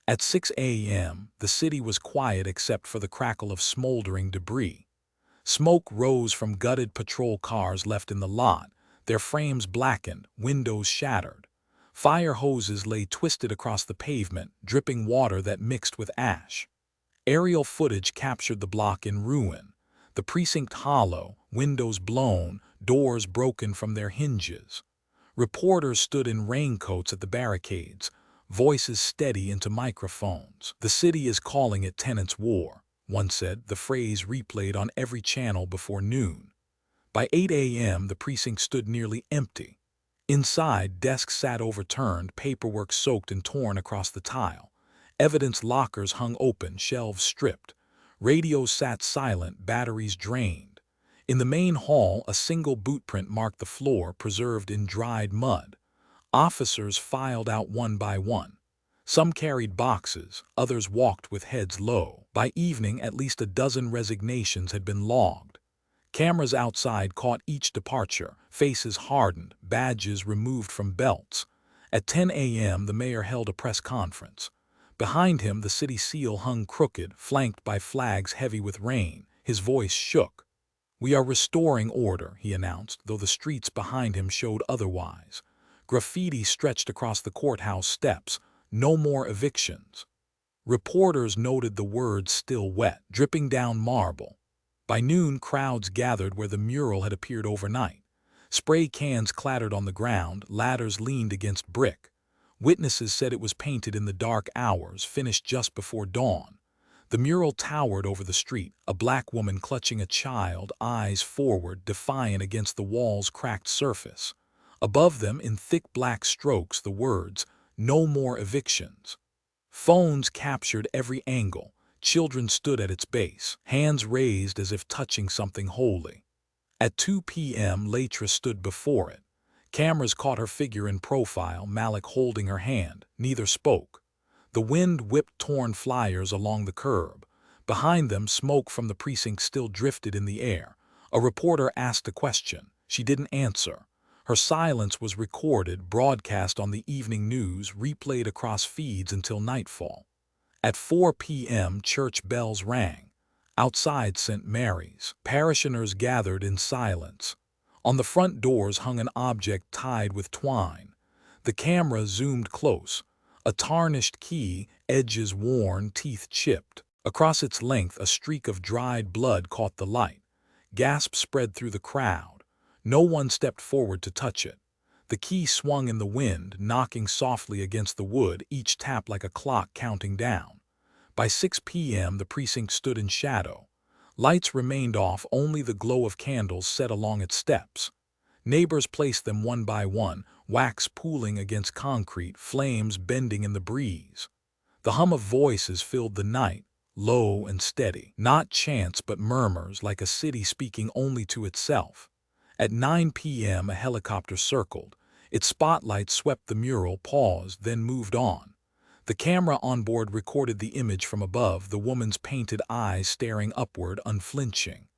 At 6 a.m., the city was quiet except for the crackle of smoldering debris. Smoke rose from gutted patrol cars left in the lot, their frames blackened, windows shattered. Fire hoses lay twisted across the pavement, dripping water that mixed with ash. Aerial footage captured the block in ruin. The precinct hollow, windows blown, doors broken from their hinges. Reporters stood in raincoats at the barricades, voices steady into microphones. "The city is calling it Tenants' War," one said, the phrase replayed on every channel before noon. By 8 a.m., the precinct stood nearly empty. Inside, desks sat overturned, paperwork soaked and torn across the tile. Evidence lockers hung open, shelves stripped. Radios sat silent, batteries drained. In the main hall, a single bootprint marked the floor, preserved in dried mud. Officers filed out one by one. Some carried boxes, others walked with heads low. By evening, at least a dozen resignations had been logged. Cameras outside caught each departure, faces hardened, badges removed from belts. At 10 a.m., the mayor held a press conference. Behind him, the city seal hung crooked, flanked by flags heavy with rain. His voice shook. "We are restoring order," he announced, though the streets behind him showed otherwise. Graffiti stretched across the courthouse steps. "No more evictions." Reporters noted the words still wet, dripping down marble. By noon, crowds gathered where the mural had appeared overnight. Spray cans clattered on the ground, ladders leaned against brick. Witnesses said it was painted in the dark hours, finished just before dawn. The mural towered over the street, a black woman clutching a child, eyes forward, defiant against the wall's cracked surface. Above them, in thick black strokes, the words, "No more evictions." Phones captured every angle. Children stood at its base, hands raised as if touching something holy. At 2 p.m., Latris stood before it. Cameras caught her figure in profile, Malik holding her hand. Neither spoke. The wind whipped torn flyers along the curb. Behind them, smoke from the precinct still drifted in the air. A reporter asked a question. She didn't answer. Her silence was recorded, broadcast on the evening news, replayed across feeds until nightfall. At 4 p.m., church bells rang. Outside St. Mary's, parishioners gathered in silence. On the front doors hung an object tied with twine. The camera zoomed close. A tarnished key, edges worn, teeth chipped. Across its length, a streak of dried blood caught the light. Gasps spread through the crowd. No one stepped forward to touch it. The key swung in the wind, knocking softly against the wood, each tap like a clock counting down. By 6 p.m., the precinct stood in shadow. Lights remained off, only the glow of candles set along its steps. Neighbors placed them one by one, wax pooling against concrete, flames bending in the breeze. The hum of voices filled the night, low and steady. Not chants but murmurs, like a city speaking only to itself. At 9 p.m., a helicopter circled. Its spotlight swept the mural, paused, then moved on. The camera on board recorded the image from above, the woman's painted eyes staring upward, unflinching.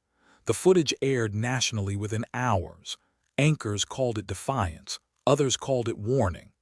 The footage aired nationally within hours. Anchors called it defiance, others called it warning.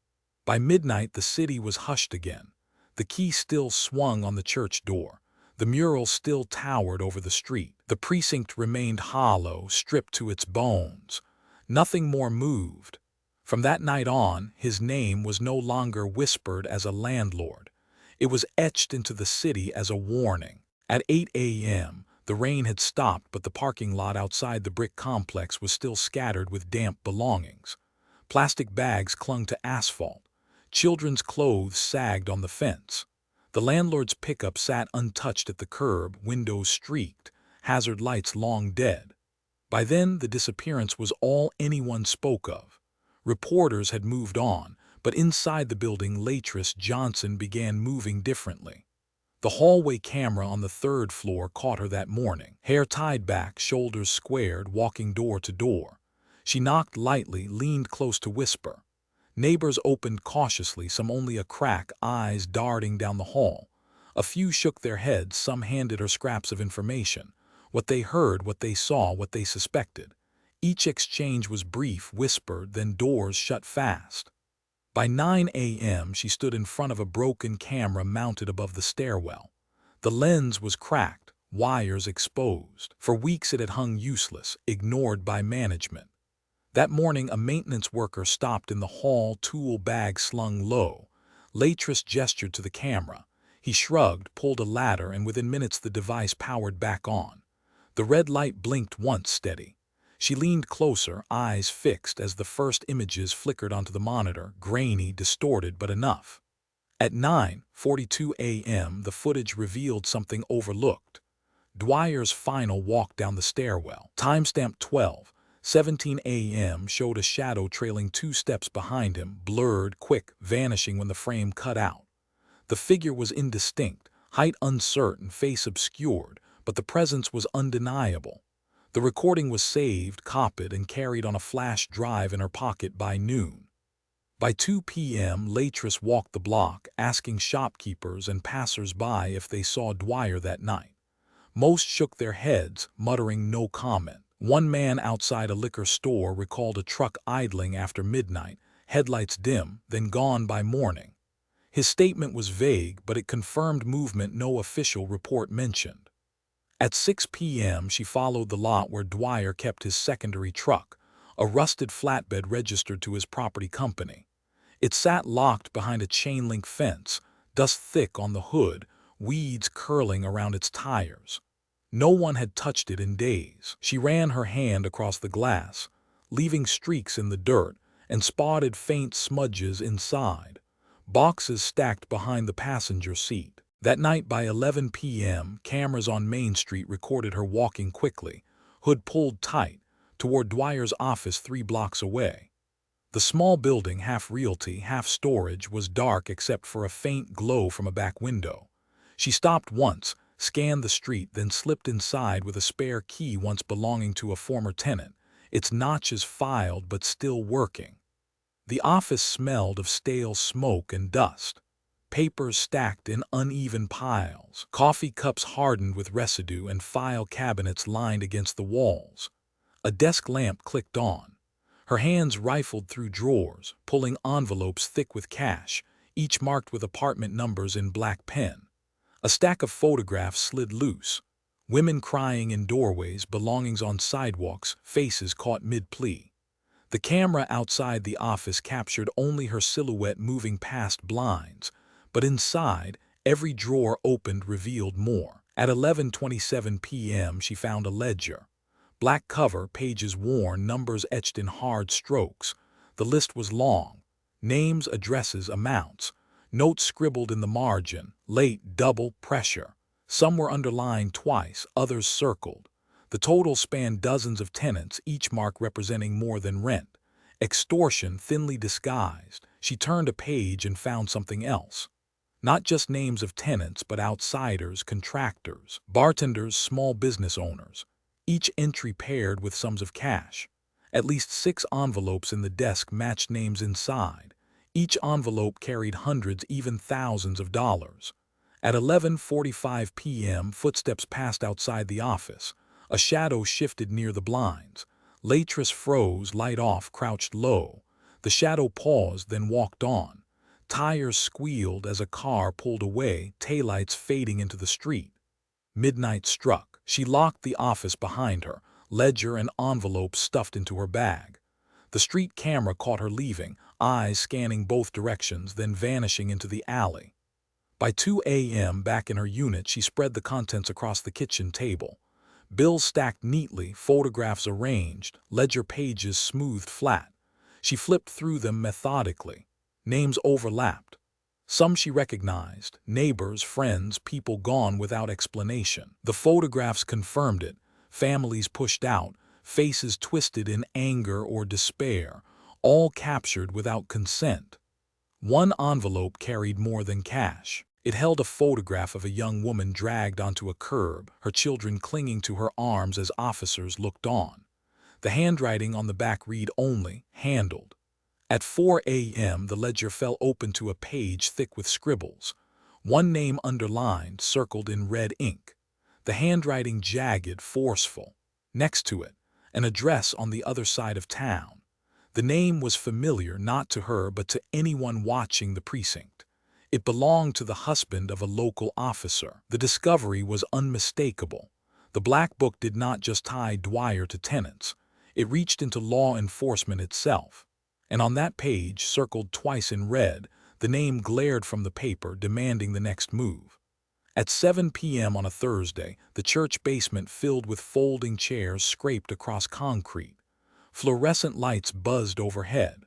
By midnight, the city was hushed again. The key still swung on the church door. The mural still towered over the street. The precinct remained hollow, stripped to its bones. Nothing more moved. From that night on, his name was no longer whispered as a landlord. It was etched into the city as a warning. At 8 a.m., the rain had stopped, but the parking lot outside the brick complex was still scattered with damp belongings. Plastic bags clung to asphalt. Children's clothes sagged on the fence. The landlord's pickup sat untouched at the curb, windows streaked, hazard lights long dead. By then, the disappearance was all anyone spoke of. Reporters had moved on, but inside the building, Latris Johnson began moving differently. The hallway camera on the third floor caught her that morning, hair tied back, shoulders squared, walking door to door. She knocked lightly, leaned close to whisper. Neighbors opened cautiously, some only a crack, eyes darting down the hall. A few shook their heads, some handed her scraps of information. What they heard, what they saw, what they suspected. Each exchange was brief, whispered, then doors shut fast. By 9 a.m., she stood in front of a broken camera mounted above the stairwell. The lens was cracked, wires exposed. For weeks it had hung useless, ignored by management. That morning, a maintenance worker stopped in the hall, tool bag slung low. Latris gestured to the camera. He shrugged, pulled a ladder, and within minutes the device powered back on. The red light blinked once steady. She leaned closer, eyes fixed, as the first images flickered onto the monitor, grainy, distorted, but enough. At 9:42 a.m., the footage revealed something overlooked. Dwyer's final walk down the stairwell. Timestamp 12:17 a.m. showed a shadow trailing 2 steps behind him, blurred, quick, vanishing when the frame cut out. The figure was indistinct, height uncertain, face obscured, but the presence was undeniable. The recording was saved, copied, and carried on a flash drive in her pocket by noon. By 2 p.m., Latris walked the block, asking shopkeepers and passers-by if they saw Dwyer that night. Most shook their heads, muttering no comment. One man outside a liquor store recalled a truck idling after midnight, headlights dim, then gone by morning. His statement was vague, but it confirmed movement no official report mentioned. At 6 p.m., she followed the lot where Dwyer kept his secondary truck, a rusted flatbed registered to his property company. It sat locked behind a chain-link fence, dust thick on the hood, weeds curling around its tires. No one had touched it in days. She ran her hand across the glass, leaving streaks in the dirt, and spotted faint smudges inside. Boxes stacked behind the passenger seat. That night by 11 p.m., cameras on Main Street recorded her walking quickly, hood pulled tight, toward Dwyer's office 3 blocks away. The small building, half realty, half storage, was dark except for a faint glow from a back window. She stopped once, scanned the street, then slipped inside with a spare key once belonging to a former tenant, its notches filed but still working. The office smelled of stale smoke and dust. Papers stacked in uneven piles, coffee cups hardened with residue, and file cabinets lined against the walls. A desk lamp clicked on. Her hands rifled through drawers, pulling envelopes thick with cash, each marked with apartment numbers in black pen. A stack of photographs slid loose. Women crying in doorways, belongings on sidewalks, faces caught mid-plea. The camera outside the office captured only her silhouette moving past blinds, but inside, every drawer opened revealed more. At 11:27 p.m., she found a ledger. Black cover, pages worn, numbers etched in hard strokes. The list was long. Names, addresses, amounts. Notes scribbled in the margin. Late, double, pressure. Some were underlined twice, others circled. The total spanned dozens of tenants, each mark representing more than rent. Extortion thinly disguised. She turned a page and found something else. Not just names of tenants, but outsiders, contractors, bartenders, small business owners. Each entry paired with sums of cash. At least 6 envelopes in the desk matched names inside. Each envelope carried hundreds, even thousands of dollars. At 11:45 p.m., footsteps passed outside the office. A shadow shifted near the blinds. Latris froze, light off, crouched low. The shadow paused, then walked on. Tires squealed as a car pulled away, taillights fading into the street. Midnight struck. She locked the office behind her, ledger and envelope stuffed into her bag. The street camera caught her leaving, eyes scanning both directions, then vanishing into the alley. By 2 a.m., back in her unit, she spread the contents across the kitchen table. Bills stacked neatly, photographs arranged, ledger pages smoothed flat. She flipped through them methodically. Names overlapped. Some she recognized, neighbors, friends, people gone without explanation. The photographs confirmed it, families pushed out, faces twisted in anger or despair, all captured without consent. One envelope carried more than cash. It held a photograph of a young woman dragged onto a curb, her children clinging to her arms as officers looked on. The handwriting on the back read only, handled. At 4 a.m., the ledger fell open to a page thick with scribbles. One name underlined, circled in red ink. The handwriting jagged, forceful. Next to it, an address on the other side of town. The name was familiar not to her but to anyone watching the precinct. It belonged to the husband of a local officer. The discovery was unmistakable. The Black Book did not just tie Dwyer to Tenants. It reached into law enforcement itself. And on that page, circled twice in red, the name glared from the paper, demanding the next move. At 7 p.m. on a Thursday, the church basement filled with folding chairs scraped across concrete. Fluorescent lights buzzed overhead.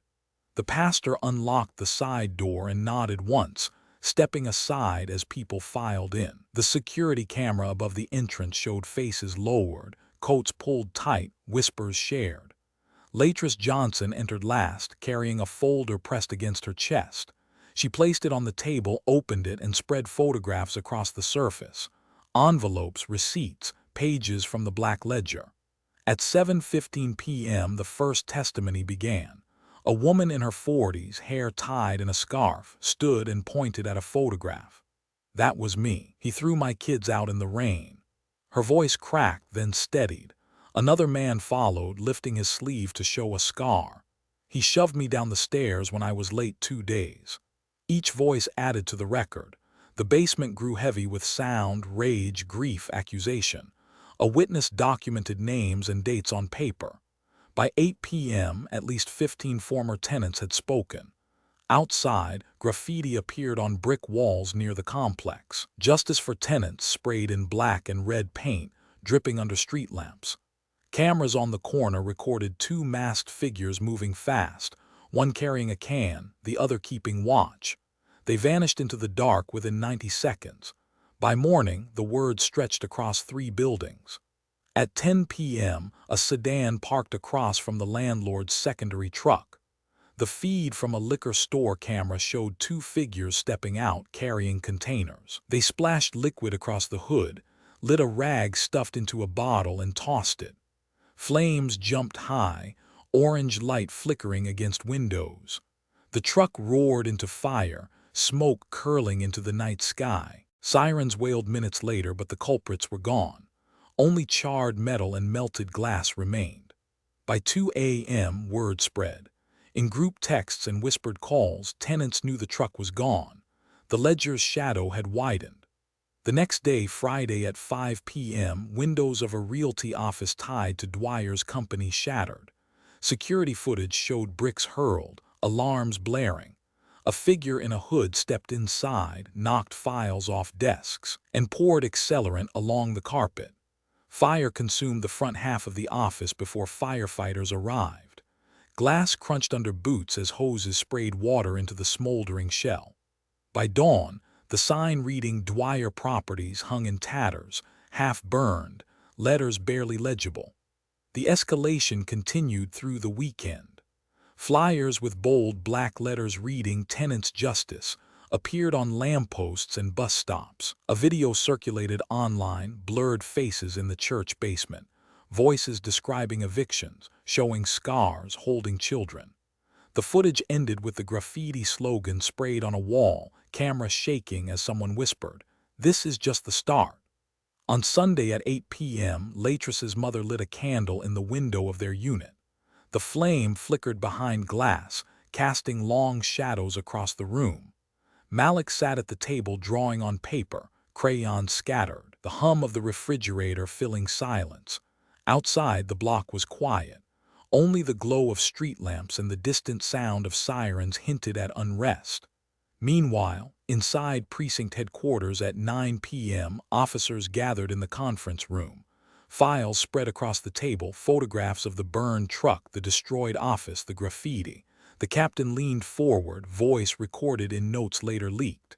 The pastor unlocked the side door and nodded once, stepping aside as people filed in. The security camera above the entrance showed faces lowered, coats pulled tight, whispers shared. Latrice Johnson entered last, carrying a folder pressed against her chest. She placed it on the table, opened it, and spread photographs across the surface. Envelopes, receipts, pages from the Black Ledger. At 7:15 p.m., the first testimony began. A woman in her 40s, hair tied in a scarf, stood and pointed at a photograph. "That was me. He threw my kids out in the rain." Her voice cracked, then steadied. Another man followed, lifting his sleeve to show a scar. "He shoved me down the stairs when I was late 2 days." Each voice added to the record. The basement grew heavy with sound, rage, grief, accusation. A witness documented names and dates on paper. By 8 p.m., at least 15 former tenants had spoken. Outside, graffiti appeared on brick walls near the complex. "Justice for Tenants" sprayed in black and red paint, dripping under street lamps. Cameras on the corner recorded 2 masked figures moving fast, one carrying a can, the other keeping watch. They vanished into the dark within 90 seconds. By morning, the word stretched across 3 buildings. At 10 p.m., a sedan parked across from the landlord's secondary truck. The feed from a liquor store camera showed 2 figures stepping out carrying containers. They splashed liquid across the hood, lit a rag stuffed into a bottle, and tossed it. Flames jumped high, orange light flickering against windows. The truck roared into fire, smoke curling into the night sky. Sirens wailed minutes later, but the culprits were gone. Only charred metal and melted glass remained. By 2 a.m., word spread. In group texts and whispered calls, tenants knew the truck was gone. The ledger's shadow had widened. The next day, Friday at 5 p.m., windows of a realty office tied to Dwyer's company shattered. Security footage showed bricks hurled, alarms blaring. A figure in a hood stepped inside, knocked files off desks, and poured accelerant along the carpet. Fire consumed the front half of the office before firefighters arrived. Glass crunched under boots as hoses sprayed water into the smoldering shell. By dawn, the sign reading Dwyer Properties hung in tatters, half burned, letters barely legible. The escalation continued through the weekend. Flyers with bold black letters reading "Tenants Justice" appeared on lampposts and bus stops. A video circulated online, blurred faces in the church basement, voices describing evictions, showing scars, holding children. The footage ended with the graffiti slogan sprayed on a wall, camera shaking as someone whispered, "This is just the start." On Sunday at 8 p.m., Latrice's mother lit a candle in the window of their unit. The flame flickered behind glass, casting long shadows across the room. Malik sat at the table drawing on paper, crayons scattered, the hum of the refrigerator filling silence. Outside, the block was quiet. Only the glow of street lamps and the distant sound of sirens hinted at unrest. Meanwhile, inside precinct headquarters at 9 p.m., officers gathered in the conference room. Files spread across the table, photographs of the burned truck, the destroyed office, the graffiti. The captain leaned forward, voice recorded in notes later leaked.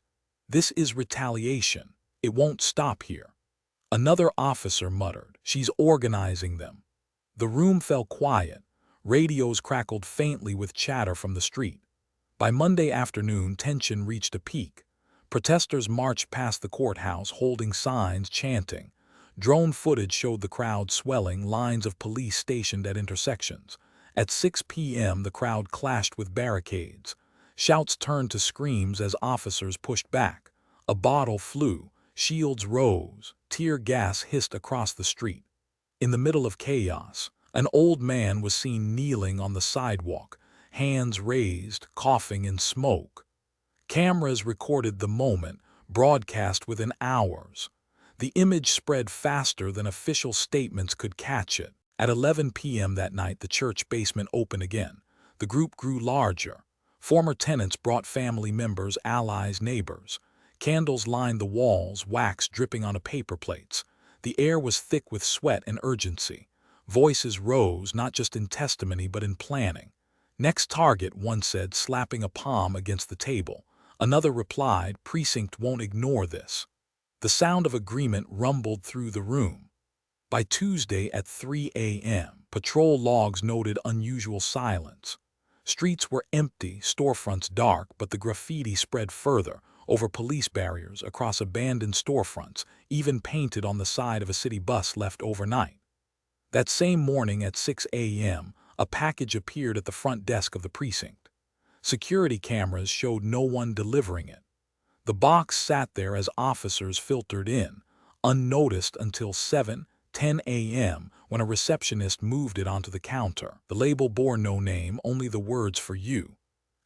"This is retaliation. It won't stop here." Another officer muttered, "She's organizing them." The room fell quiet. Radios crackled faintly with chatter from the street. By Monday afternoon, tension reached a peak. Protesters marched past the courthouse, holding signs, chanting. Drone footage showed the crowd swelling, lines of police stationed at intersections. At 6 p.m., the crowd clashed with barricades. Shouts turned to screams as officers pushed back. A bottle flew, shields rose, tear gas hissed across the street. In the middle of chaos, An old man was seen kneeling on the sidewalk, hands raised, coughing in smoke. Cameras recorded the moment, broadcast within hours. The image spread faster than official statements could catch it. At 11 p.m. that night, the church basement opened again. The group grew larger. Former tenants brought family members, allies, neighbors. Candles lined the walls, wax dripping onto paper plates. The air was thick with sweat and urgency. Voices rose, not just in testimony but in planning. "Next target," one said, slapping a palm against the table. Another replied, "Precinct won't ignore this." The sound of agreement rumbled through the room. By Tuesday at 3 a.m., patrol logs noted unusual silence. Streets were empty, storefronts dark, but the graffiti spread further, over police barriers, across abandoned storefronts, even painted on the side of a city bus left overnight. That same morning at 6 a.m., a package appeared at the front desk of the precinct. Security cameras showed no one delivering it. The box sat there as officers filtered in, unnoticed until 7:10 a.m. when a receptionist moved it onto the counter. The label bore no name, only the words "for you."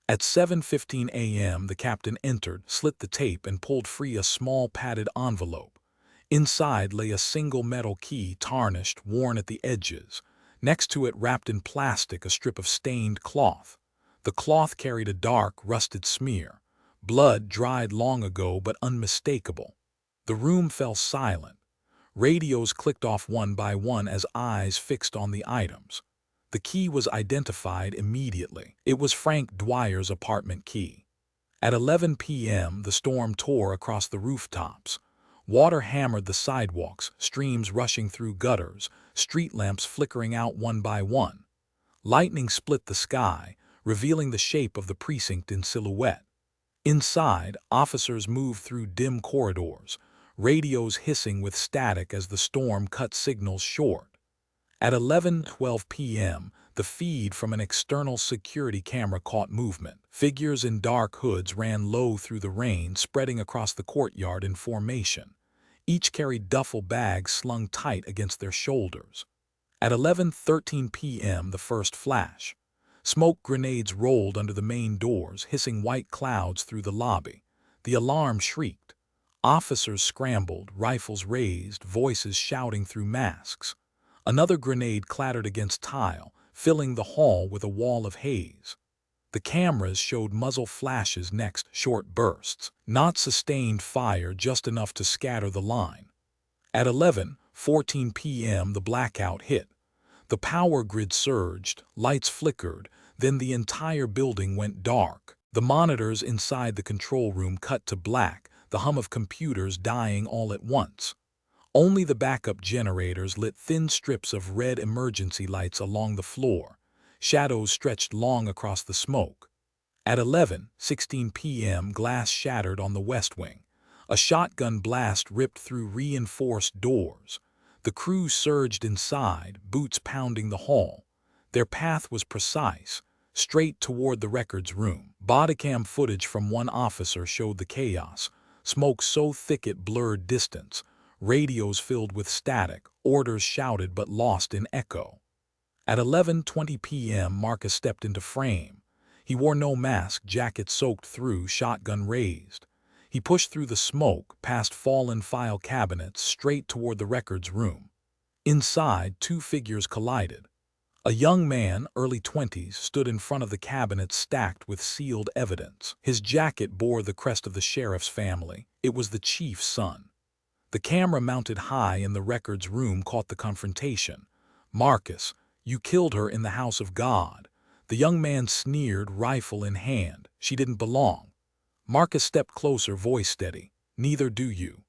At 7:15 a.m. the captain entered, slit the tape, and pulled free a small padded envelope. Inside lay a single metal key, tarnished, worn at the edges. Next to it, wrapped in plastic, a strip of stained cloth. The cloth carried a dark, rusted smear. Blood dried long ago but unmistakable. The room fell silent. Radios clicked off one by one as eyes fixed on the items. The key was identified immediately. It was Frank Dwyer's apartment key. At 11 p.m., the storm tore across the rooftops. Water hammered the sidewalks, streams rushing through gutters, street lamps flickering out one by one. Lightning split the sky, revealing the shape of the precinct in silhouette. Inside, officers moved through dim corridors, radios hissing with static as the storm cut signals short. At 11:12 p.m., the feed from an external security camera caught movement. Figures in dark hoods ran low through the rain, spreading across the courtyard in formation. Each carried duffel bags slung tight against their shoulders. At 11:13 p.m., the first flash. Smoke grenades rolled under the main doors, hissing white clouds through the lobby. The alarm shrieked. Officers scrambled, rifles raised, voices shouting through masks. Another grenade clattered against tile, filling the hall with a wall of haze. The cameras showed muzzle flashes next, short bursts. Not sustained fire, just enough to scatter the line. At 11:14 p.m. the blackout hit. The power grid surged, lights flickered, then the entire building went dark. The monitors inside the control room cut to black, the hum of computers dying all at once. Only the backup generators lit thin strips of red emergency lights along the floor. Shadows stretched long across the smoke. At 11:16 p.m. glass shattered on the west wing. A shotgun blast ripped through reinforced doors. The crew surged inside, boots pounding the hall. Their path was precise, straight toward the records room. Bodycam footage from one officer showed the chaos. Smoke so thick it blurred distance. Radios filled with static, orders shouted but lost in echo. At 11:20 p.m. Marcus stepped into frame. He wore no mask, jacket soaked through, shotgun raised. He pushed through the smoke, past fallen file cabinets, straight toward the records room. Inside, two figures collided. A young man, early 20s, stood in front of the cabinet stacked with sealed evidence. His jacket bore the crest of the sheriff's family. It was the chief's son. The camera mounted high in the records room caught the confrontation. "Marcus, you killed her in the house of God." The young man sneered, rifle in hand. "She didn't belong." Marcus stepped closer, voice steady. "Neither do you."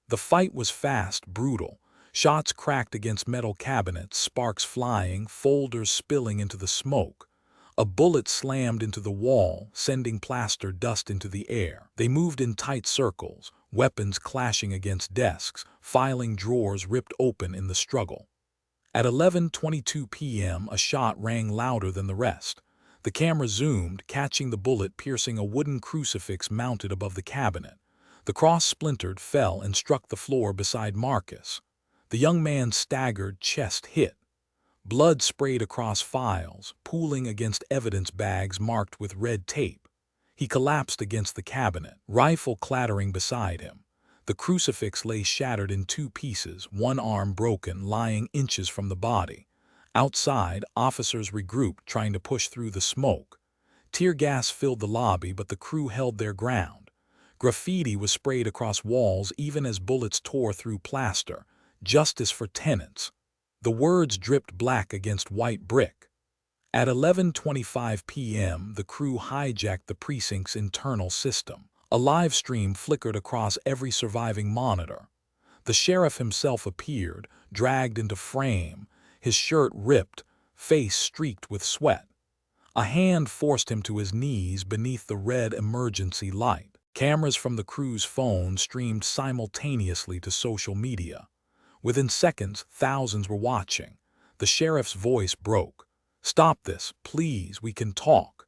The fight was fast, brutal. Shots cracked against metal cabinets, sparks flying, folders spilling into the smoke. A bullet slammed into the wall, sending plaster dust into the air. They moved in tight circles, weapons clashing against desks, filing drawers ripped open in the struggle. At 11:22 p.m., a shot rang louder than the rest. The camera zoomed, catching the bullet piercing a wooden crucifix mounted above the cabinet. The cross splintered, fell, and struck the floor beside Marcus. The young man staggered, chest hit. Blood sprayed across files, pooling against evidence bags marked with red tape. He collapsed against the cabinet, rifle clattering beside him. The crucifix lay shattered in two pieces, one arm broken, lying inches from the body. Outside, officers regrouped, trying to push through the smoke. Tear gas filled the lobby, but the crew held their ground. Graffiti was sprayed across walls even as bullets tore through plaster. "Justice for tenants." The words dripped black against white brick. At 11:25 p.m., the crew hijacked the precinct's internal system. A live stream flickered across every surviving monitor. The sheriff himself appeared, dragged into frame, his shirt ripped, face streaked with sweat. A hand forced him to his knees beneath the red emergency light. Cameras from the crew's phone streamed simultaneously to social media. Within seconds, thousands were watching. The sheriff's voice broke. "Stop this, please, we can talk."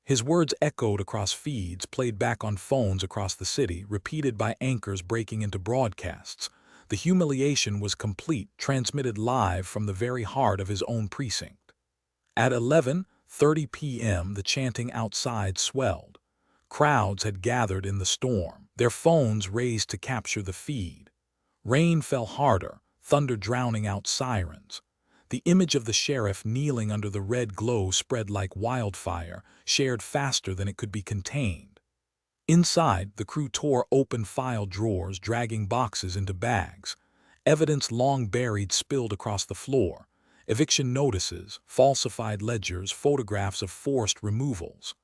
His words echoed across feeds, played back on phones across the city, repeated by anchors breaking into broadcasts. The humiliation was complete, transmitted live from the very heart of his own precinct. At 11:30 p.m., the chanting outside swelled. Crowds had gathered in the storm, their phones raised to capture the feed. Rain fell harder, thunder drowning out sirens. The image of the sheriff kneeling under the red glow spread like wildfire, shared faster than it could be contained. Inside, the crew tore open file drawers, dragging boxes into bags. Evidence long buried spilled across the floor. Eviction notices, falsified ledgers, photographs of forced removals.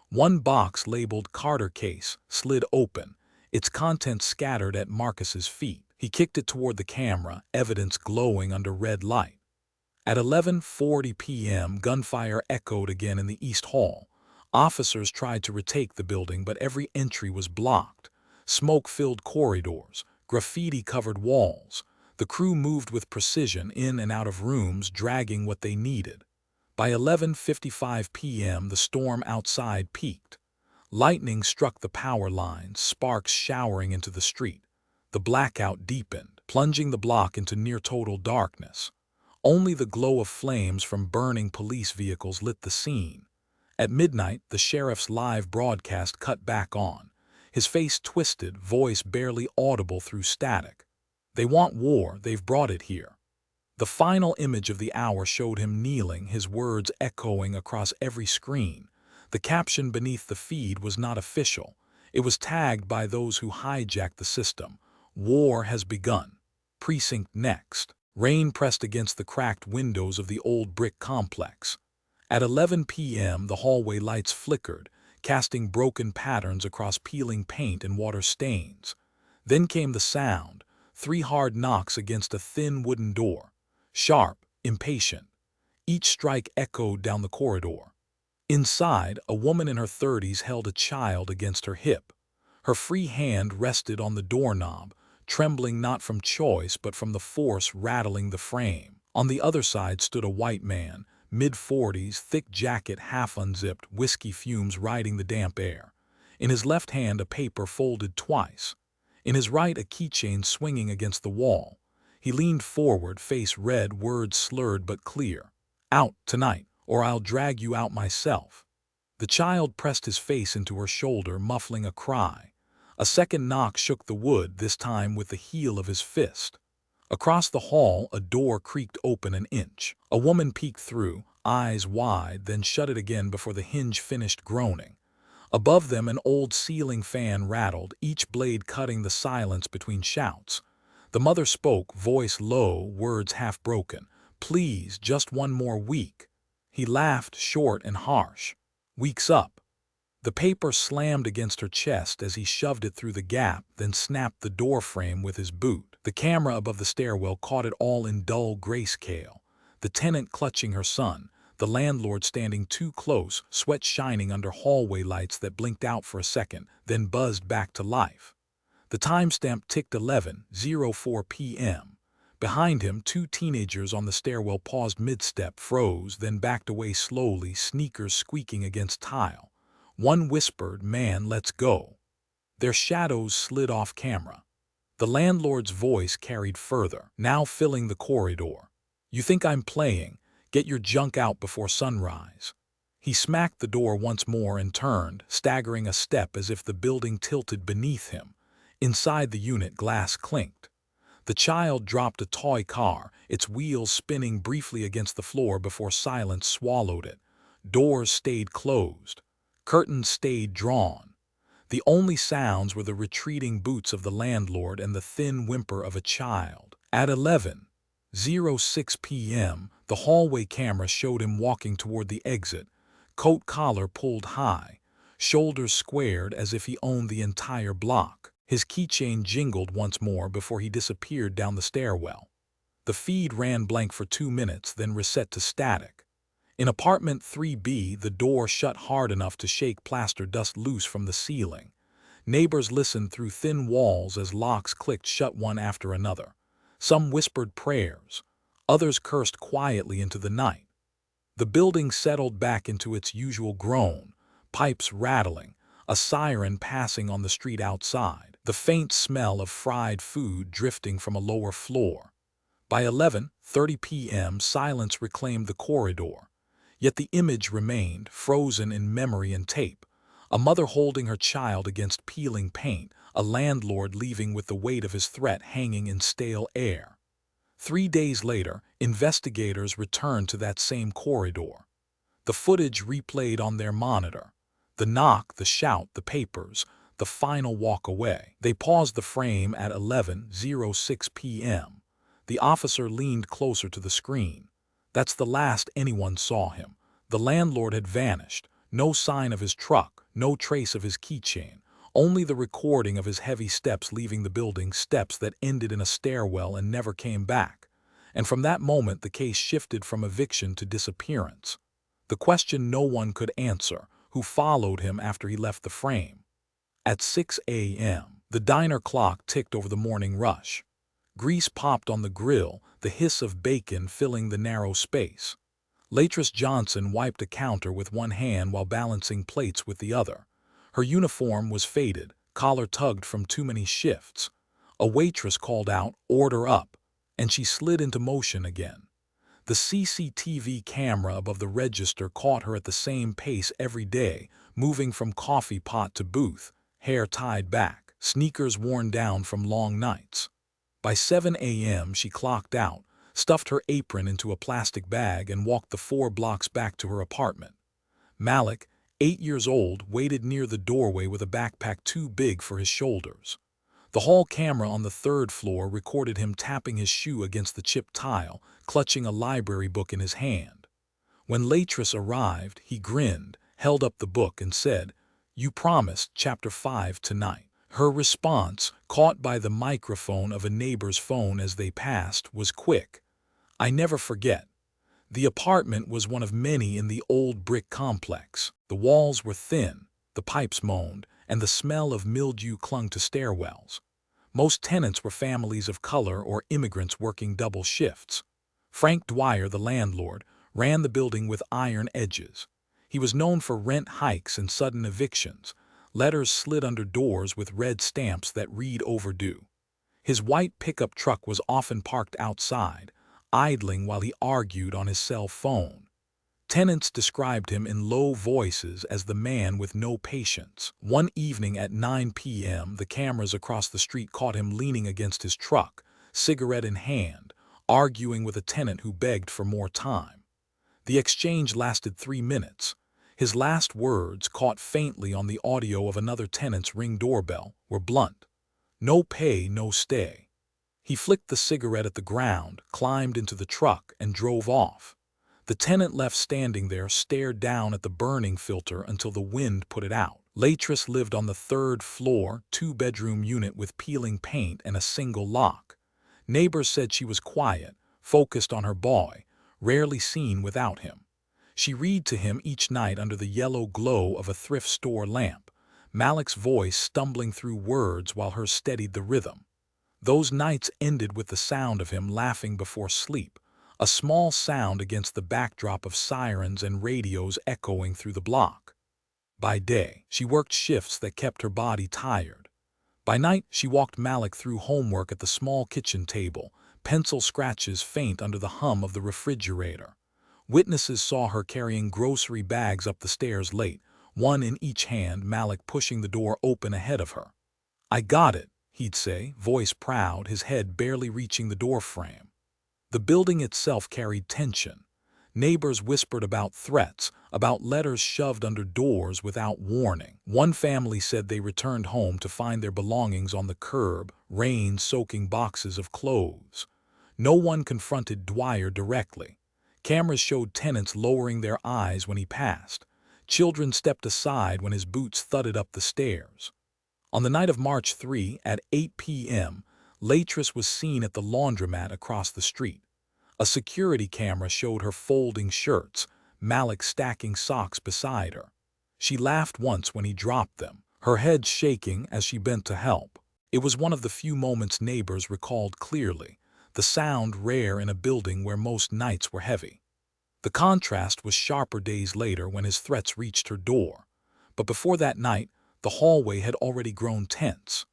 One box labeled "Carter Case" slid open, its contents scattered at Marcus's feet. He kicked it toward the camera, evidence glowing under red light. At 11:40 p.m., gunfire echoed again in the East Hall. Officers tried to retake the building, but every entry was blocked. Smoke-filled corridors, graffiti-covered walls. The crew moved with precision in and out of rooms, dragging what they needed. By 11:55 p.m., the storm outside peaked. Lightning struck the power lines, sparks showering into the street. The blackout deepened, plunging the block into near-total darkness. Only the glow of flames from burning police vehicles lit the scene. At midnight, the sheriff's live broadcast cut back on. His face twisted, voice barely audible through static. "They want war, they've brought it here." The final image of the hour showed him kneeling, his words echoing across every screen. The caption beneath the feed was not official. It was tagged by those who hijacked the system. "War has begun. Precinct next." Rain pressed against the cracked windows of the old brick complex. At 11 p.m., the hallway lights flickered, casting broken patterns across peeling paint and water stains. Then came the sound, 3 hard knocks against a thin wooden door. Sharp, impatient. Each strike echoed down the corridor. Inside, a woman in her 30s held a child against her hip. Her free hand rested on the doorknob, trembling not from choice but from the force rattling the frame. On the other side stood a white man, mid-40s, thick jacket half unzipped, whiskey fumes riding the damp air. In his left hand a paper folded twice. In his right a keychain swinging against the wall. He leaned forward, face red, words slurred but clear. "Out tonight, or I'll drag you out myself." The child pressed his face into her shoulder, muffling a cry. A second knock shook the wood, this time with the heel of his fist. Across the hall, a door creaked open an inch. A woman peeked through, eyes wide, then shut it again before the hinge finished groaning. Above them, an old ceiling fan rattled, each blade cutting the silence between shouts. The mother spoke, voice low, words half broken. "Please, just one more week." He laughed, short and harsh. "Week's up." The paper slammed against her chest as he shoved it through the gap, then snapped the door frame with his boot. The camera above the stairwell caught it all in dull grayscale. The tenant clutching her son, the landlord standing too close, sweat shining under hallway lights that blinked out for a second, then buzzed back to life. The timestamp ticked 11:04 p.m. Behind him, 2 teenagers on the stairwell paused mid-step, froze, then backed away slowly, sneakers squeaking against tile. One whispered, "Man, let's go." Their shadows slid off camera. The landlord's voice carried further, now filling the corridor. "You think I'm playing? Get your junk out before sunrise." He smacked the door once more and turned, staggering a step as if the building tilted beneath him. Inside the unit, glass clinked. The child dropped a toy car, its wheels spinning briefly against the floor before silence swallowed it. Doors stayed closed. Curtains stayed drawn. The only sounds were the retreating boots of the landlord and the thin whimper of a child. At 11:06 p.m., the hallway camera showed him walking toward the exit, coat collar pulled high, shoulders squared as if he owned the entire block. His keychain jingled once more before he disappeared down the stairwell. The feed ran blank for 2 minutes, then reset to static. In apartment 3B, the door shut hard enough to shake plaster dust loose from the ceiling. Neighbors listened through thin walls as locks clicked shut one after another. Some whispered prayers. Others cursed quietly into the night. The building settled back into its usual groan, pipes rattling, a siren passing on the street outside, the faint smell of fried food drifting from a lower floor. By 11:30 p.m., silence reclaimed the corridor. Yet the image remained, frozen in memory and tape. A mother holding her child against peeling paint, a landlord leaving with the weight of his threat hanging in stale air. 3 days later, investigators returned to that same corridor. The footage replayed on their monitor. The knock, the shout, the papers, the final walk away. They paused the frame at 11:06 p.m. The officer leaned closer to the screen. That's the last anyone saw him. The landlord had vanished. No sign of his truck, no trace of his keychain. Only the recording of his heavy steps leaving the building, steps that ended in a stairwell and never came back. And from that moment, the case shifted from eviction to disappearance. The question no one could answer: who followed him after he left the frame? At 6 a.m., the diner clock ticked over the morning rush. Grease popped on the grill, the hiss of bacon filling the narrow space. Waitress Johnson wiped a counter with one hand while balancing plates with the other. Her uniform was faded, collar tugged from too many shifts. A waitress called out, "Order up," and she slid into motion again. The CCTV camera above the register caught her at the same pace every day, moving from coffee pot to booth, hair tied back, sneakers worn down from long nights. By 7 a.m. she clocked out, stuffed her apron into a plastic bag, and walked the 4 blocks back to her apartment. Malik, 8 years old, waited near the doorway with a backpack too big for his shoulders. The hall camera on the 3rd floor recorded him tapping his shoe against the chipped tile, clutching a library book in his hand. When Waitress arrived, he grinned, held up the book, and said, "You promised Chapter 5 tonight." Her response, caught by the microphone of a neighbor's phone as they passed, was quick. "I never forget." The apartment was one of many in the old brick complex. The walls were thin, the pipes moaned, and the smell of mildew clung to stairwells. Most tenants were families of color or immigrants working double shifts. Frank Dwyer, the landlord, ran the building with iron edges. He was known for rent hikes and sudden evictions. Letters slid under doors with red stamps that read "overdue." His white pickup truck was often parked outside, idling while he argued on his cell phone. Tenants described him in low voices as the man with no patience. One evening at 9 p.m., the cameras across the street caught him leaning against his truck, cigarette in hand, arguing with a tenant who begged for more time. The exchange lasted 3 minutes. His last words, caught faintly on the audio of another tenant's Ring doorbell, were blunt. "No pay, no stay." He flicked the cigarette at the ground, climbed into the truck, and drove off. The tenant left standing there, stared down at the burning filter until the wind put it out. Waitress lived on the 3rd floor, 2-bedroom unit with peeling paint and a single lock. Neighbors said she was quiet, focused on her boy, rarely seen without him. She read to him each night under the yellow glow of a thrift store lamp, Malik's voice stumbling through words while hers steadied the rhythm. Those nights ended with the sound of him laughing before sleep, a small sound against the backdrop of sirens and radios echoing through the block. By day, she worked shifts that kept her body tired. By night, she walked Malik through homework at the small kitchen table, pencil scratches faint under the hum of the refrigerator. Witnesses saw her carrying grocery bags up the stairs late, one in each hand, Malik pushing the door open ahead of her. "I got it," he'd say, voice proud, his head barely reaching the doorframe. The building itself carried tension. Neighbors whispered about threats, about letters shoved under doors without warning. One family said they returned home to find their belongings on the curb, rain soaking boxes of clothes. No one confronted Dwyer directly. Cameras showed tenants lowering their eyes when he passed. Children stepped aside when his boots thudded up the stairs. On the night of March 3 at 8 p.m., Latris was seen at the laundromat across the street. A security camera showed her folding shirts, Malik stacking socks beside her. She laughed once when he dropped them, her head shaking as she bent to help. It was one of the few moments neighbors recalled clearly, the sound rare in a building where most nights were heavy. The contrast was sharper days later when his threats reached her door. But before that night, the hallway had already grown tense.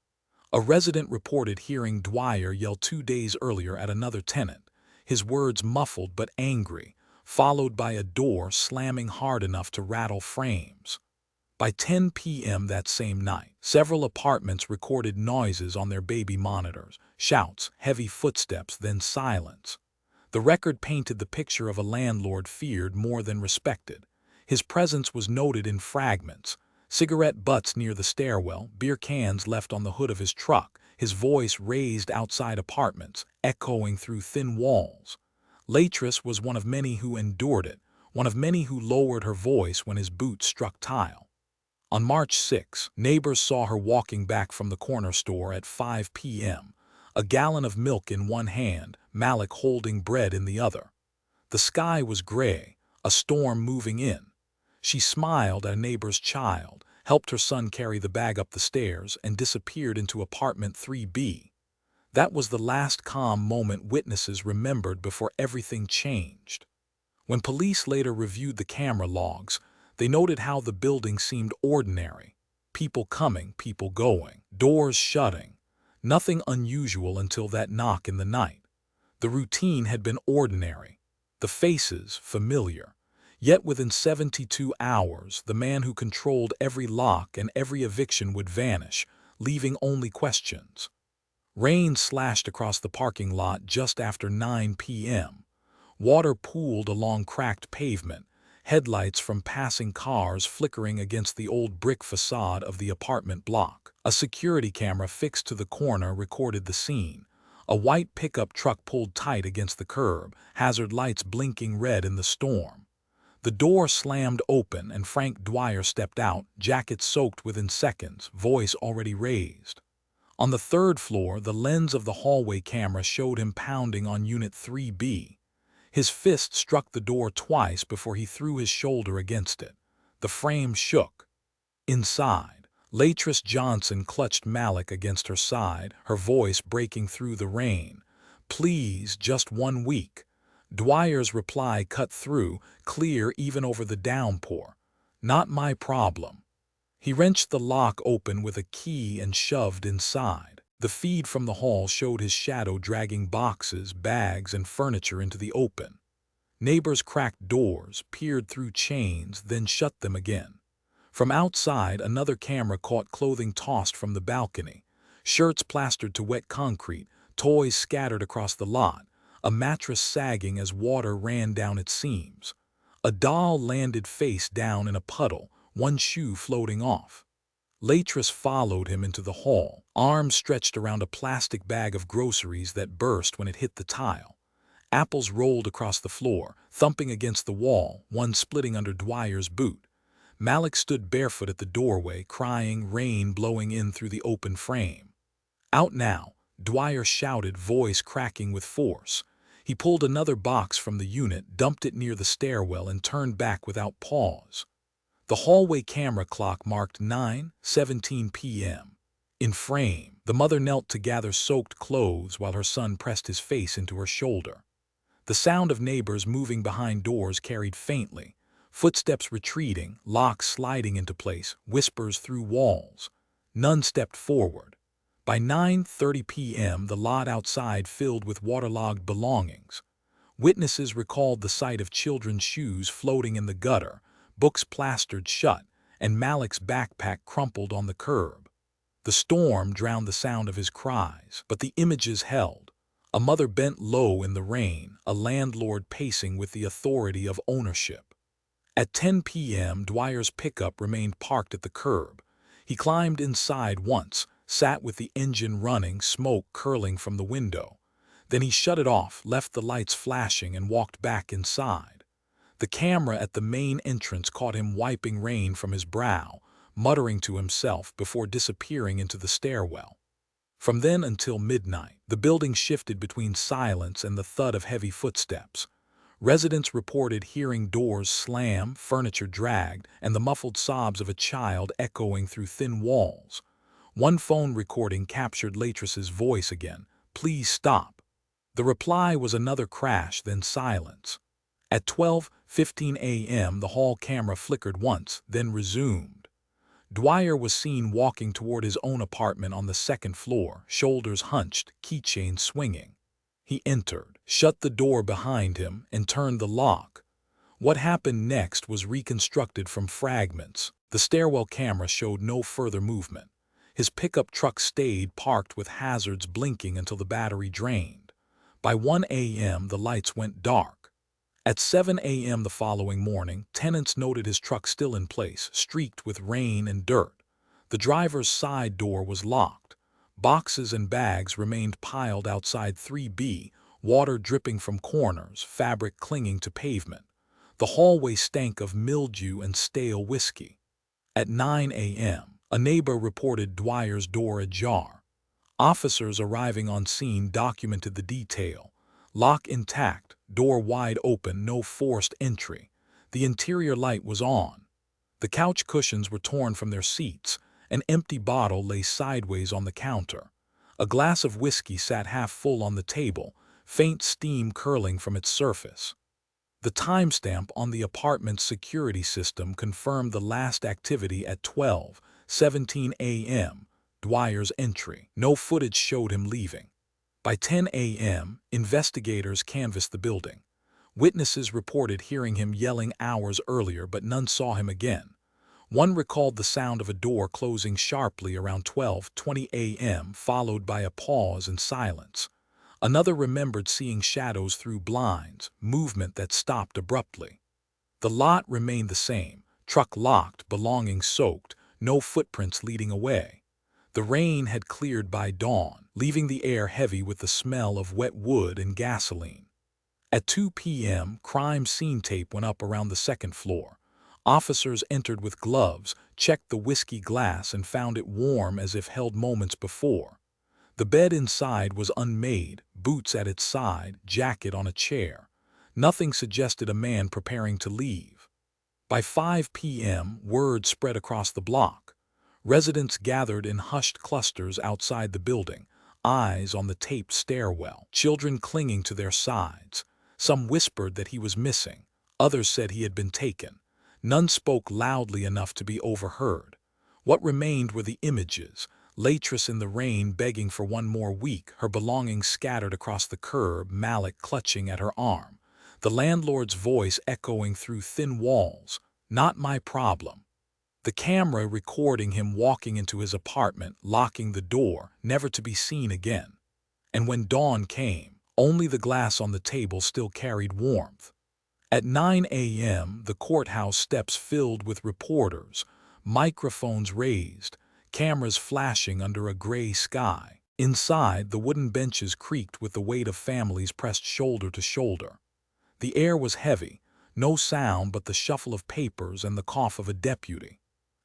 A resident reported hearing Dwyer yell 2 days earlier at another tenant, his words muffled but angry, followed by a door slamming hard enough to rattle frames. By 10 p.m. that same night, several apartments recorded noises on their baby monitors, shouts, heavy footsteps, then silence. The record painted the picture of a landlord feared more than respected. His presence was noted in fragments: cigarette butts near the stairwell, beer cans left on the hood of his truck, his voice raised outside apartments, echoing through thin walls. Latris was one of many who endured it, one of many who lowered her voice when his boots struck tile. On March 6, neighbors saw her walking back from the corner store at 5 p.m., a gallon of milk in one hand, Malik holding bread in the other. The sky was gray, a storm moving in. She smiled at a neighbor's child, helped her son carry the bag up the stairs, and disappeared into apartment 3B. That was the last calm moment witnesses remembered before everything changed. When police later reviewed the camera logs, they noted how the building seemed ordinary. People coming, people going, doors shutting. Nothing unusual until that knock in the night. The routine had been ordinary, the faces familiar. Yet within 72 hours, the man who controlled every lock and every eviction would vanish, leaving only questions. Rain slashed across the parking lot just after 9 p.m. Water pooled along cracked pavement, headlights from passing cars flickering against the old brick facade of the apartment block. A security camera fixed to the corner recorded the scene. A white pickup truck pulled tight against the curb, hazard lights blinking red in the storm. The door slammed open and Frank Dwyer stepped out, jacket soaked within seconds, voice already raised. On the third floor, the lens of the hallway camera showed him pounding on Unit 3B. His fist struck the door twice before he threw his shoulder against it. The frame shook. Inside, Latris Johnson clutched Malik against her side, her voice breaking through the rain. "Please, just 1 week." Dwyer's reply cut through, clear even over the downpour. "Not my problem." He wrenched the lock open with a key and shoved inside. The feed from the hall showed his shadow dragging boxes, bags, and furniture into the open. Neighbors cracked doors, peered through chains, then shut them again. From outside, another camera caught clothing tossed from the balcony, shirts plastered to wet concrete, toys scattered across the lot, a mattress sagging as water ran down its seams. A doll landed face down in a puddle, one shoe floating off. Latris followed him into the hall, arms stretched around a plastic bag of groceries that burst when it hit the tile. Apples rolled across the floor, thumping against the wall, one splitting under Dwyer's boot. Malik stood barefoot at the doorway, crying, rain blowing in through the open frame. "Out now," Dwyer shouted, voice cracking with force. He pulled another box from the unit, dumped it near the stairwell, and turned back without pause. The hallway camera clock marked 9:17 p.m. In frame, the mother knelt to gather soaked clothes while her son pressed his face into her shoulder. The sound of neighbors moving behind doors carried faintly, footsteps retreating, locks sliding into place, whispers through walls. None stepped forward. By 9:30 p.m., the lot outside filled with waterlogged belongings. Witnesses recalled the sight of children's shoes floating in the gutter, books plastered shut, and Malik's backpack crumpled on the curb. The storm drowned the sound of his cries, but the images held. A mother bent low in the rain, a landlord pacing with the authority of ownership. At 10 p.m., Dwyer's pickup remained parked at the curb. He climbed inside once, sat with the engine running, smoke curling from the window. Then he shut it off, left the lights flashing, and walked back inside. The camera at the main entrance caught him wiping rain from his brow, muttering to himself before disappearing into the stairwell. From then until midnight, the building shifted between silence and the thud of heavy footsteps. Residents reported hearing doors slam, furniture dragged, and the muffled sobs of a child echoing through thin walls. One phone recording captured Latress's voice again, "Please stop." The reply was another crash, then silence. At 12:15 a.m., the hall camera flickered once, then resumed. Dwyer was seen walking toward his own apartment on the second floor, shoulders hunched, keychain swinging. He entered, shut the door behind him, and turned the lock. What happened next was reconstructed from fragments. The stairwell camera showed no further movement. His pickup truck stayed parked with hazards blinking until the battery drained. By 1 a.m., the lights went dark. At 7 a.m. the following morning, tenants noted his truck still in place, streaked with rain and dirt. The driver's side door was locked. Boxes and bags remained piled outside 3B, water dripping from corners, fabric clinging to pavement. The hallway stank of mildew and stale whiskey. At 9 a.m., a neighbor reported Dwyer's door ajar. Officers arriving on scene documented the detail. Lock intact, door wide open, no forced entry. The interior light was on. The couch cushions were torn from their seats. An empty bottle lay sideways on the counter. A glass of whiskey sat half full on the table, faint steam curling from its surface. The timestamp on the apartment's security system confirmed the last activity at 12:17 a.m., Dwyer's entry. No footage showed him leaving. By 10 a.m., investigators canvassed the building. Witnesses reported hearing him yelling hours earlier, but none saw him again. One recalled the sound of a door closing sharply around 12:20 a.m., followed by a pause and silence. Another remembered seeing shadows through blinds, movement that stopped abruptly. The lot remained the same, truck locked, belongings soaked, no footprints leading away. The rain had cleared by dawn, leaving the air heavy with the smell of wet wood and gasoline. At 2 p.m., crime scene tape went up around the second floor. Officers entered with gloves, checked the whiskey glass, and found it warm as if held moments before. The bed inside was unmade, boots at its side, jacket on a chair. Nothing suggested a man preparing to leave. By 5 p.m., word spread across the block. Residents gathered in hushed clusters outside the building, eyes on the taped stairwell, children clinging to their sides. Some whispered that he was missing. Others said he had been taken. None spoke loudly enough to be overheard. What remained were the images. Latress in the rain begging for one more week, her belongings scattered across the curb, Malik clutching at her arm. The landlord's voice echoing through thin walls, "Not my problem." The camera recording him walking into his apartment, locking the door, never to be seen again. And when dawn came, only the glass on the table still carried warmth. At 9 a.m., the courthouse steps filled with reporters, microphones raised, cameras flashing under a gray sky. Inside, the wooden benches creaked with the weight of families pressed shoulder to shoulder. The air was heavy, no sound but the shuffle of papers and the cough of a deputy.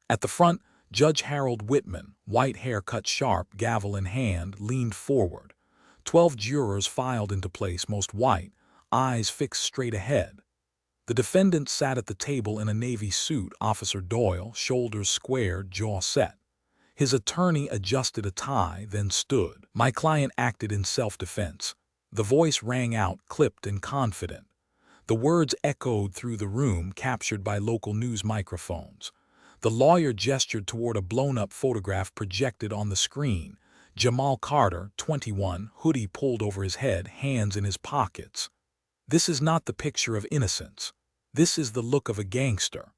At the front, Judge Harold Whitman, white hair cut sharp, gavel in hand, leaned forward. 12 jurors filed into place, most white, eyes fixed straight ahead. The defendant sat at the table in a navy suit, Officer Doyle, shoulders squared, jaw set. His attorney adjusted a tie, then stood. "My client acted in self-defense." The voice rang out, clipped and confident. The words echoed through the room, captured by local news microphones. The lawyer gestured toward a blown-up photograph projected on the screen. Jamal Carter, 21, hoodie pulled over his head, hands in his pockets. This is not the picture of innocence. This is the look of a gangster.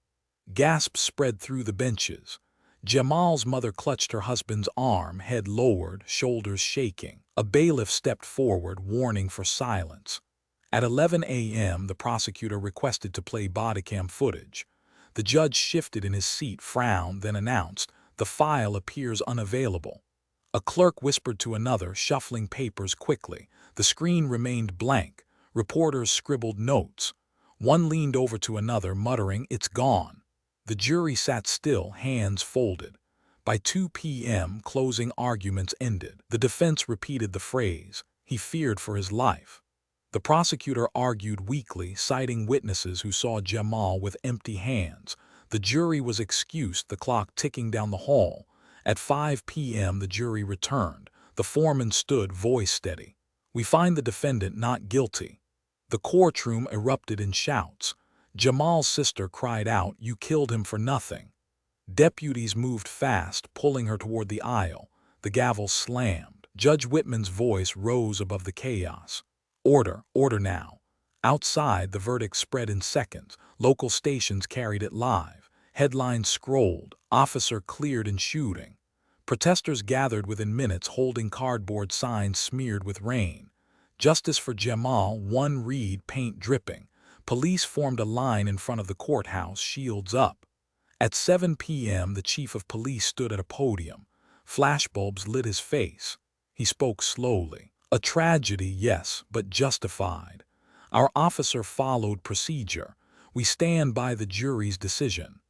Gasps spread through the benches. Jamal's mother clutched her husband's arm, head lowered, shoulders shaking. A bailiff stepped forward, warning for silence. At 11 a.m., the prosecutor requested to play bodycam footage. The judge shifted in his seat, frowned, then announced, "The file appears unavailable." A clerk whispered to another, shuffling papers quickly. The screen remained blank. Reporters scribbled notes. One leaned over to another, muttering, "It's gone." The jury sat still, hands folded. By 2 p.m., closing arguments ended. The defense repeated the phrase, "He feared for his life." The prosecutor argued weakly, citing witnesses who saw Jamal with empty hands. The jury was excused, the clock ticking down the hall. At 5 p.m. the jury returned. The foreman stood, voice steady. "We find the defendant not guilty." The courtroom erupted in shouts. Jamal's sister cried out, "You killed him for nothing." Deputies moved fast, pulling her toward the aisle. The gavel slammed. Judge Whitman's voice rose above the chaos. "Order, order now." Outside, the verdict spread in seconds. Local stations carried it live. Headlines scrolled, "Officer cleared in shooting." Protesters gathered within minutes, holding cardboard signs smeared with rain. "Justice for Jamal," one read, paint dripping. Police formed a line in front of the courthouse, shields up. At 7 p.m., the chief of police stood at a podium. Flashbulbs lit his face. He spoke slowly. "A tragedy, yes, but justified. Our officer followed procedure. We stand by the jury's decision."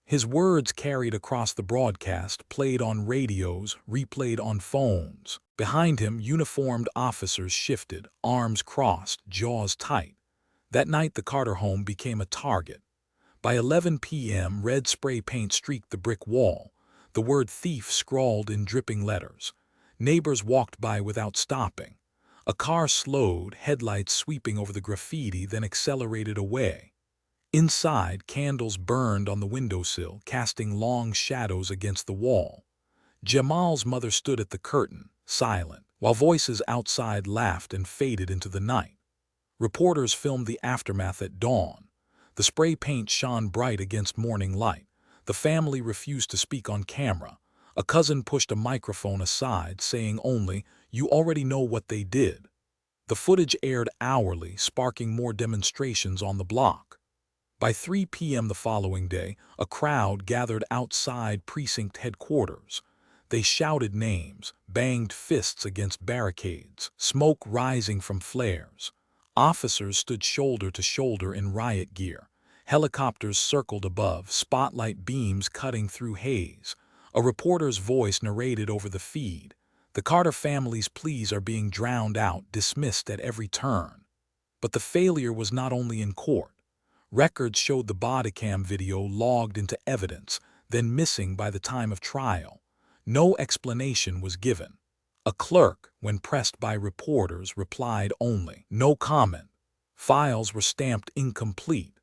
His words carried across the broadcast, played on radios, replayed on phones. Behind him, uniformed officers shifted, arms crossed, jaws tight. That night, the Carter home became a target. By 11 p.m., red spray paint streaked the brick wall. The word "thief" scrawled in dripping letters. Neighbors walked by without stopping. A car slowed, headlights sweeping over the graffiti, then accelerated away. Inside, candles burned on the windowsill, casting long shadows against the wall. Jamal's mother stood at the curtain, silent, while voices outside laughed and faded into the night. Reporters filmed the aftermath at dawn. The spray paint shone bright against morning light. The family refused to speak on camera. A cousin pushed a microphone aside, saying only, "You already know what they did." The footage aired hourly, sparking more demonstrations on the block. By 3 p.m. the following day, a crowd gathered outside precinct headquarters. They shouted names, banged fists against barricades, smoke rising from flares. Officers stood shoulder to shoulder in riot gear. Helicopters circled above, spotlight beams cutting through haze. A reporter's voice narrated over the feed. "The Carter family's pleas are being drowned out, dismissed at every turn." But the failure was not only in court. Records showed the bodycam video logged into evidence, then missing by the time of trial. No explanation was given. A clerk, when pressed by reporters, replied only, "No comment." Files were stamped incomplete.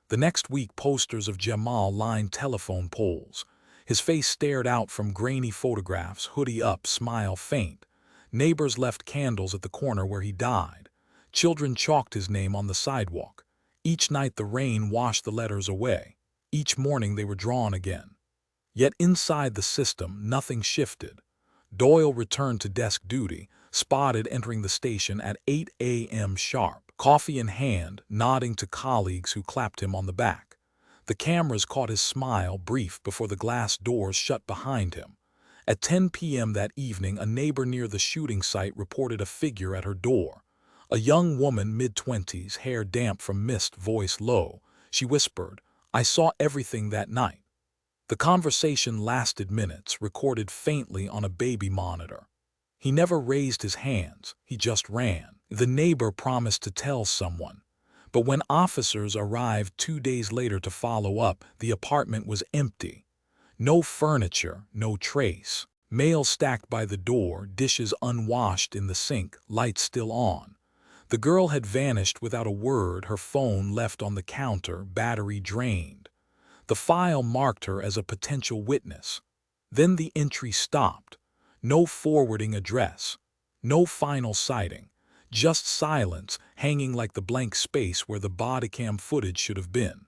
The next week, posters of Jamal lined telephone poles. His face stared out from grainy photographs, hoodie up, smile faint. Neighbors left candles at the corner where he died. Children chalked his name on the sidewalk. Each night the rain washed the letters away. Each morning they were drawn again. Yet inside the system, nothing shifted. Doyle returned to desk duty, spotted entering the station at 8 a.m. sharp, coffee in hand, nodding to colleagues who clapped him on the back. The cameras caught his smile, brief, before the glass doors shut behind him. At 10 p.m. that evening, a neighbor near the shooting site reported a figure at her door. A young woman, mid-20s, hair damp from mist, voice low. She whispered, "I saw everything that night." The conversation lasted minutes, recorded faintly on a baby monitor. He never raised his hands, he just ran. The neighbor promised to tell someone. But when officers arrived 2 days later to follow up, the apartment was empty. No furniture, no trace. Mail stacked by the door, dishes unwashed in the sink, lights still on. The girl had vanished without a word, her phone left on the counter, battery drained. The file marked her as a potential witness. Then the entry stopped. No forwarding address. No final sighting. Just silence, hanging like the blank space where the bodycam footage should have been.